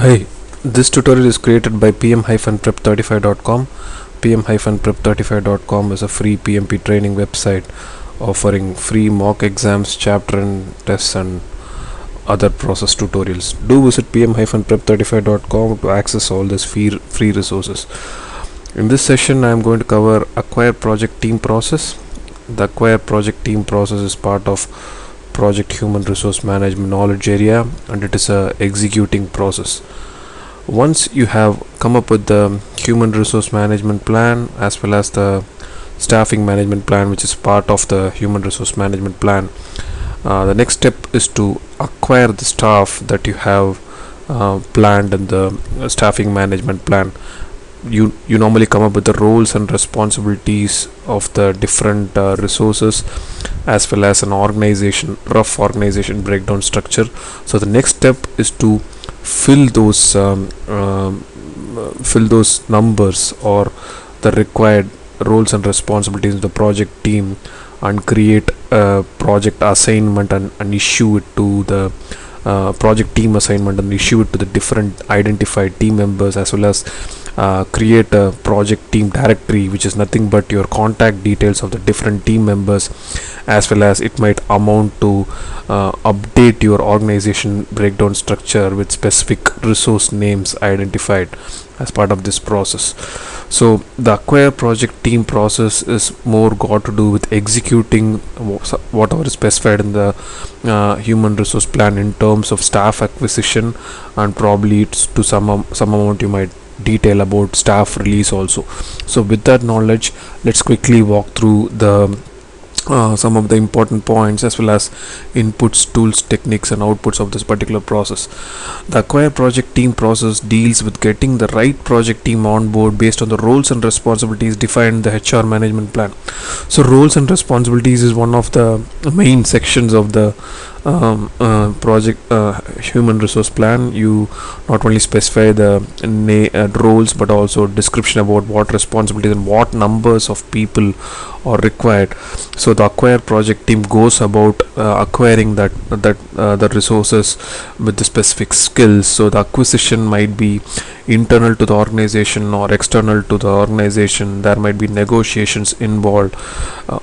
Hi, this tutorial is created by pm-prep35.com. pm-prep35.com is a free PMP training website offering free mock exams, chapter and tests and other process tutorials. Do visit pm-prep35.com to access all these free resources. In this session, I am going to cover acquire project team process. The acquire project team process is part of project human resource management knowledge area, and it is a executing process. Once you have come up with the human resource management plan as well as the staffing management plan, which is part of the human resource management plan, the next step is to acquire the staff that you have planned in the staffing management plan. You normally come up with the roles and responsibilities of the different resources as well as an rough organization breakdown structure. So the next step is to fill those numbers or the required roles and responsibilities in the project team and create a project assignment and issue it to the project team assignment and issue it to the different identified team members, as well as create a project team directory, which is nothing but your contact details of the different team members, as well as it might amount to update your organization breakdown structure with specific resource names identified as part of this process. So the acquire project team process is more got to do with executing whatever is specified in the human resource plan in terms of staff acquisition, and probably it's to some amount you might detail about staff release also. So with that knowledge, let's quickly walk through the some of the important points as well as inputs, tools, techniques and outputs of this particular process. The acquire project team process deals with getting the right project team on board based on the roles and responsibilities defined in the HR management plan. So roles and responsibilities is one of the main sections of the project human resource plan. You not only specify the roles but also description about what responsibilities and what numbers of people are required. So the acquire project team goes about acquiring the resources with the specific skills. So the acquisition might be internal to the organization or external to the organization. There might be negotiations involved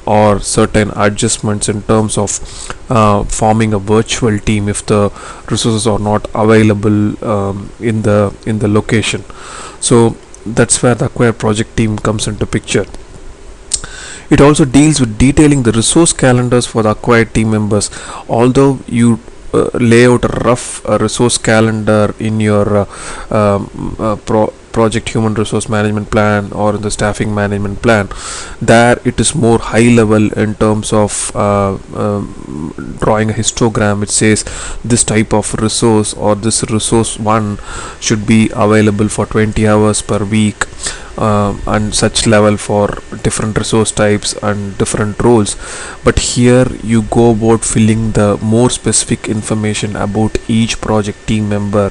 or certain adjustments in terms of forming a virtual team if the resources are not available in the location. So that's where the acquire project team comes into picture. It also deals with detailing the resource calendars for the acquired team members. Although you lay out a rough resource calendar in your project human resource management plan or in the staffing management plan, there it is more high level in terms of drawing a histogram which says this type of resource or this resource one should be available for 20 hours per week, and such level for different resource types and different roles. But here you go about filling the more specific information about each project team member.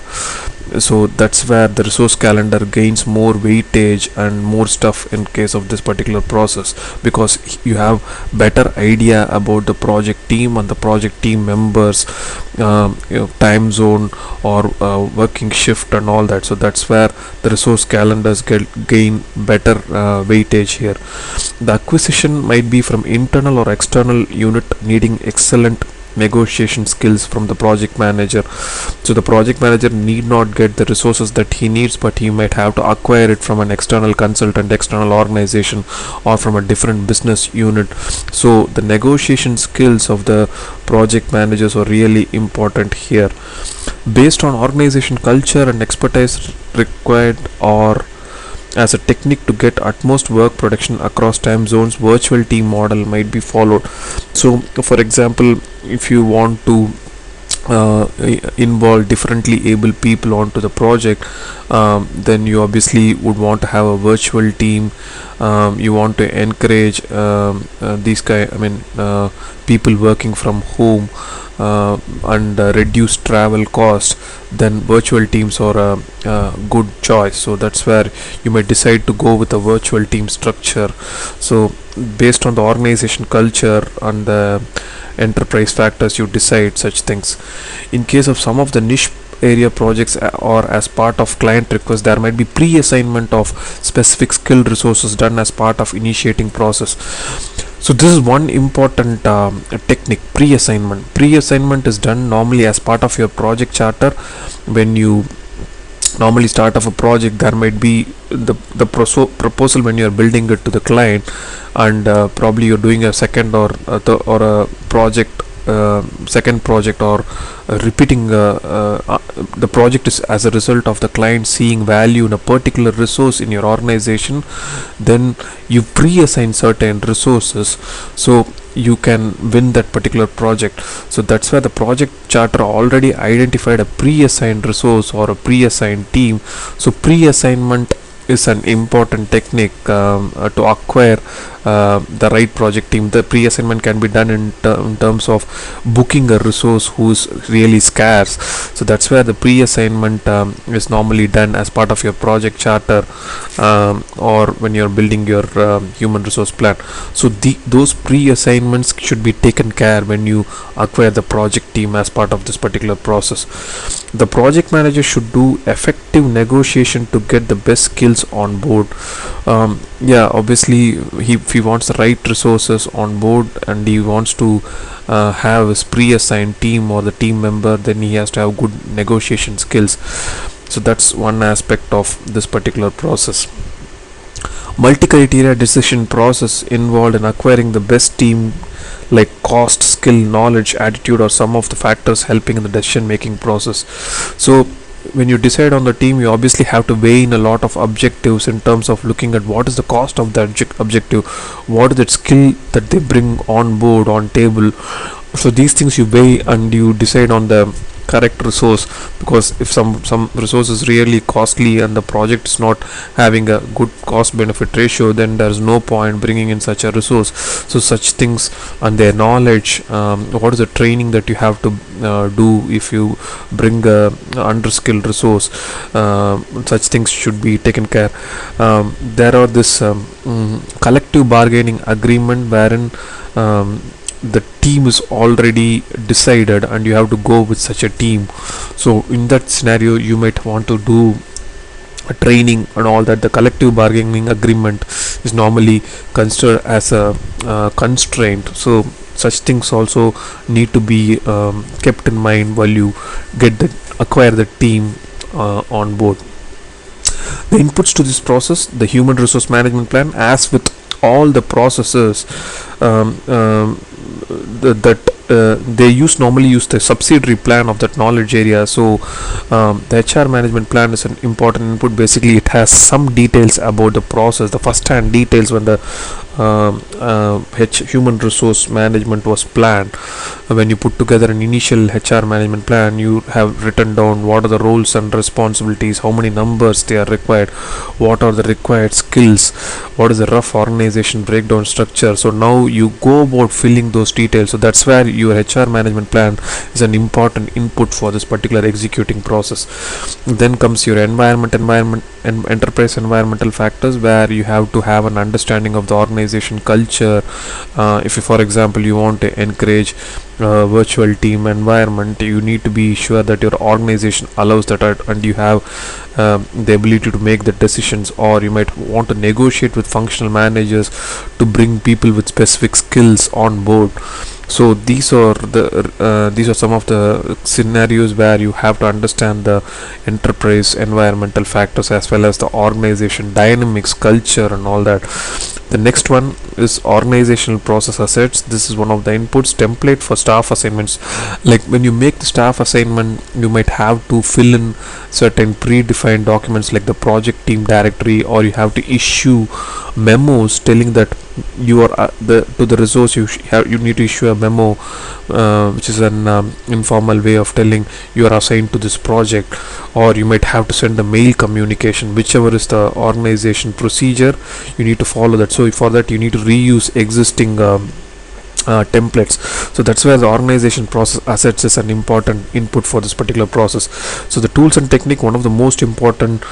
So that's where the resource calendar gains more weightage and more stuff in case of this particular process, because you have better idea about the project team and the project team members, time zone or working shift and all that. So that's where the resource calendars gain better weightage here. The acquisition might be from internal or external unit needing excellent negotiation skills from the project manager. So the project manager need not get the resources that he needs, but he might have to acquire it from an external consultant, external organization or from a different business unit. So the negotiation skills of the project managers are really important here. Based on organization culture and expertise required or as a technique to get utmost work production across time zones, virtual team model might be followed. So for example, if you want to involve differently able people onto the project, then you obviously would want to have a virtual team. You want to encourage people working from home and reduce travel cost. Then virtual teams are a good choice. So that's where you might decide to go with a virtual team structure. So based on the organization culture and the enterprise factors, you decide such things. In case of some of the niche area projects or as part of client requests, there might be pre-assignment of specific skilled resources done as part of initiating process. So this is one important technique, pre-assignment is done normally as part of your project charter. When you normally start off a project, there might be proposal when you are building it to the client, and probably you're doing a second or a project, second project, or repeating the project is as a result of the client seeing value in a particular resource in your organization. Then you pre-assign certain resources so you can win that particular project. So that's where the project charter already identified a pre-assigned resource or a pre-assigned team. So pre-assignment is an important technique to acquire the right project team. The pre-assignment can be done in terms of booking a resource who's really scarce. So that's where the pre-assignment is normally done as part of your project charter, or when you're building your human resource plan. So those pre-assignments should be taken care when you acquire the project team as part of this particular process. The project manager should do effective negotiation to get the best skills on board. Obviously if he wants the right resources on board and he wants to have his pre-assigned team or the team member, then he has to have good negotiation skills. So that's one aspect of this particular process. Multi-criteria decision process involved in acquiring the best team, like cost, skill, knowledge, attitude, or some of the factors helping in the decision making process. So when you decide on the team, you obviously have to weigh in a lot of objectives in terms of looking at what is the cost of that objective, what is that skill that they bring on board on table. So these things you weigh and you decide on the correct resource, because if some resource is really costly and the project is not having a good cost benefit ratio, then there is no point bringing in such a resource. So such things and their knowledge, what is the training that you have to do if you bring a underskilled resource, such things should be taken care. There are this collective bargaining agreement wherein the team is already decided and you have to go with such a team. So in that scenario you might want to do a training and all that. The collective bargaining agreement is normally considered as a constraint. So such things also need to be kept in mind while you acquire the team on board. The inputs to this process, the human resource management plan, as with all the processes they normally use the subsidiary plan of that knowledge area. So the HR management plan is an important input. Basically it has some details about the process, the first hand details when the human resource management was planned. When you put together an initial HR management plan, you have written down what are the roles and responsibilities, how many numbers they are required, what are the required skills, what is the rough organization breakdown structure. So now you go about filling those details. So that's where your HR management plan is an important input for this particular executing process. Then comes your environment and enterprise environmental factors, where you have to have an understanding of the organization culture. If you, for example, you want to encourage virtual team environment, you need to be sure that your organization allows that and you have the ability to make the decisions, or you might want to negotiate with functional managers to bring people with specific skills on board. So these are some of the scenarios where you have to understand the enterprise environmental factors as well as the organization dynamics, culture, and all that. The next one is organizational process assets. This is one of the inputs. Template for staff assignments. Like when you make the staff assignment, you might have to fill in certain predefined documents like the project team directory, or you have to issue memos telling that you are to the resource you need to issue a memo, which is an informal way of telling you are assigned to this project. Or you might have to send a mail communication, whichever is the organization procedure, you need to follow that. So for that you need to reuse existing templates. So that's where the organization process assets is an important input for this particular process. So the tools and technique, one of the most important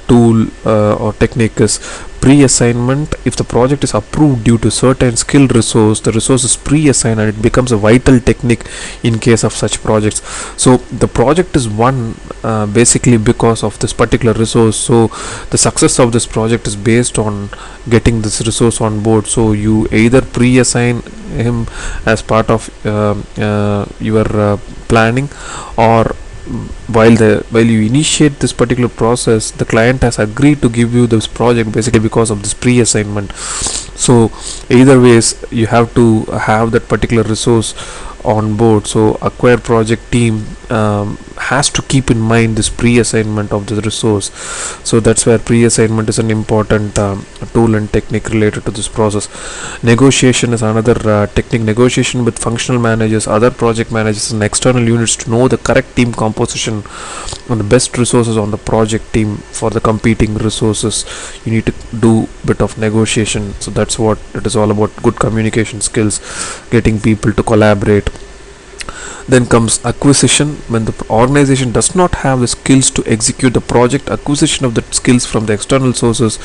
tool or technique is pre-assignment, if the project is approved due to certain skilled resource, the resource is pre-assigned and it becomes a vital technique in case of such projects. So the project is won basically because of this particular resource. So the success of this project is based on getting this resource on board. So you either pre-assign him as part of your planning, or while you initiate this particular process, the client has agreed to give you this project basically because of this pre-assignment. So either ways you have to have that particular resource on board. So acquire project team has to keep in mind this pre-assignment of the resource. So that's where pre-assignment is an important tool and technique related to this process. Negotiation is another technique. Negotiation with functional managers, other project managers and external units to know the correct team composition and the best resources on the project team for the competing resources. You need to do bit of negotiation. So that's what it is all about. Good communication skills, getting people to collaborate. Then comes acquisition. When the organization does not have the skills to execute the project, acquisition of the skills from the external sources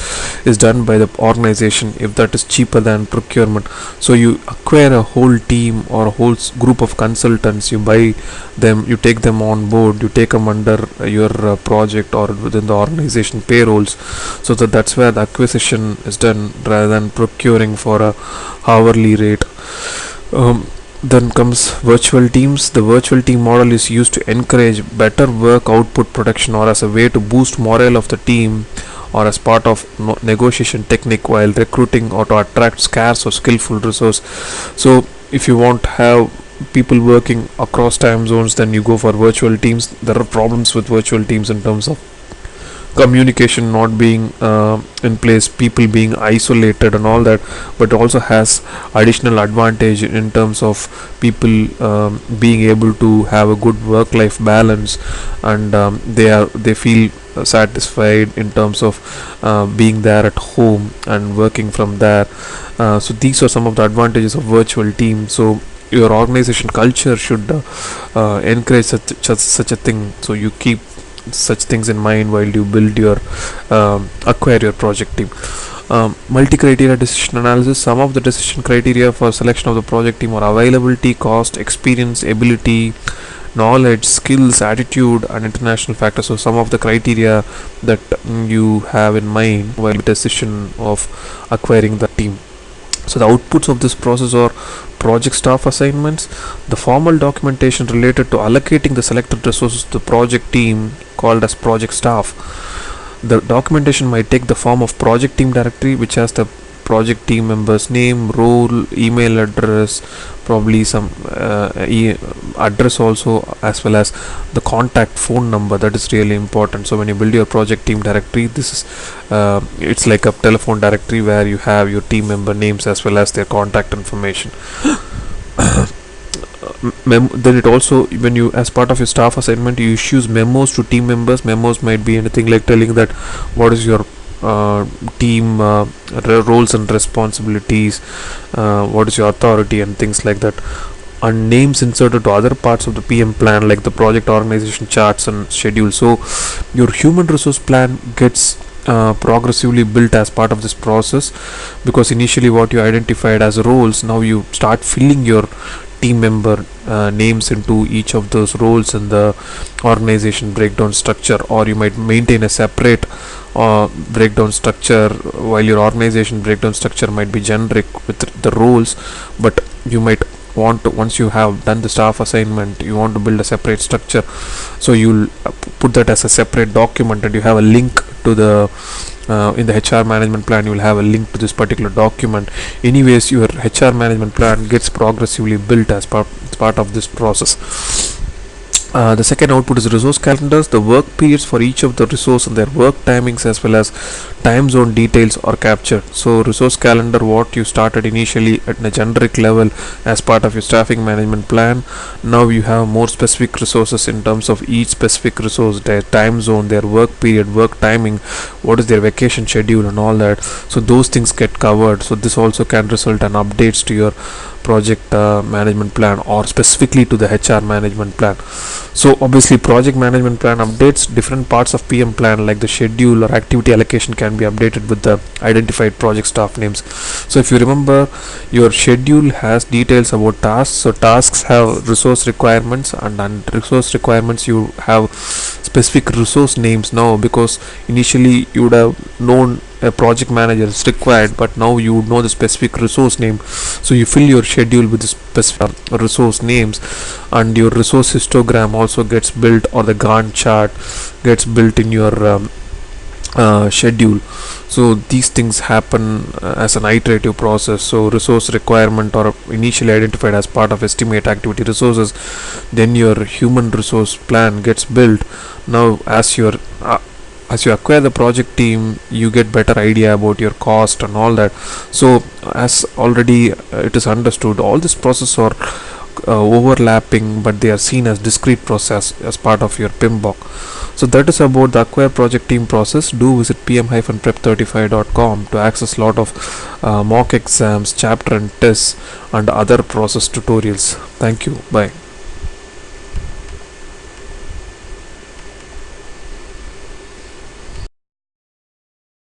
is done by the organization if that is cheaper than procurement. So you acquire a whole team or a whole group of consultants, you buy them, you take them on board, you take them under your project or within the organization payrolls. So that's where the acquisition is done rather than procuring for a hourly rate. Then comes virtual teams. The virtual team model is used to encourage better work output production, or as a way to boost morale of the team, or as part of negotiation technique while recruiting or to attract scarce or skillful resource. So if you want to have people working across time zones, then you go for virtual teams. There are problems with virtual teams in terms of communication not being in place, people being isolated and all that, but also has additional advantage in terms of people being able to have a good work-life balance, and they feel satisfied in terms of being there at home and working from there. So these are some of the advantages of virtual team. So your organization culture should encourage such a thing. So you keep such things in mind while you build your acquire your project team. Multi-criteria decision analysis. Some of the decision criteria for selection of the project team are availability, cost, experience, ability, knowledge, skills, attitude and international factors. So some of the criteria that you have in mind while decision of acquiring the team. So the outputs of this process are project staff assignments, the formal documentation related to allocating the selected resources to the project team called as project staff. The documentation might take the form of project team directory, which has the project team members name, role, email address, probably some address also, as well as the contact phone number. That is really important. So when you build your project team directory, this is it's like a telephone directory where you have your team member names as well as their contact information. Then it also, when you, as part of your staff assignment, you issues memos to team members. Memos might be anything like telling that what is your team roles and responsibilities, what is your authority and things like that, and names inserted to other parts of the PM plan like the project organization charts and schedule. So your human resource plan gets progressively built as part of this process, because initially what you identified as roles, now you start filling your team member names into each of those roles in the organization breakdown structure, or you might maintain a separate breakdown structure, while your organization breakdown structure might be generic with the roles, but you might want to, once you have done the staff assignment, you want to build a separate structure. So you'll put that as a separate document, and you have a link to the in the HR management plan. You will have a link to this particular document. Anyways, your HR management plan gets progressively built as part of this process. The second output is resource calendars. The work periods for each of the resource and their work timings as well as time zone details are captured. So resource calendar, what you started initially at a generic level as part of your staffing management plan, now you have more specific resources in terms of each specific resource, their time zone, their work period, work timing, what is their vacation schedule and all that. So those things get covered. So this also can result in updates to your project management plan, or specifically to the HR management plan. So obviously project management plan updates different parts of PM plan, like the schedule or activity allocation can be updated with the identified project staff names. So if you remember, your schedule has details about tasks. So tasks have resource requirements, and resource requirements you have specific resource names now, because initially you would have known a project manager is required, but now you know the specific resource name. So you fill your schedule with the specific resource names, and your resource histogram also gets built, or the Gantt chart gets built in your schedule. So these things happen as an iterative process. So resource requirement are initially identified as part of estimate activity resources, then your human resource plan gets built. Now as you acquire the project team, you get better idea about your cost and all that. So as already it is understood, all this process are overlapping, but they are seen as discrete process as part of your PMBOK. So that is about the acquire project team process. Do visit pm-prep35.com to access lot of mock exams, chapter and tests, and other process tutorials. Thank you. Bye.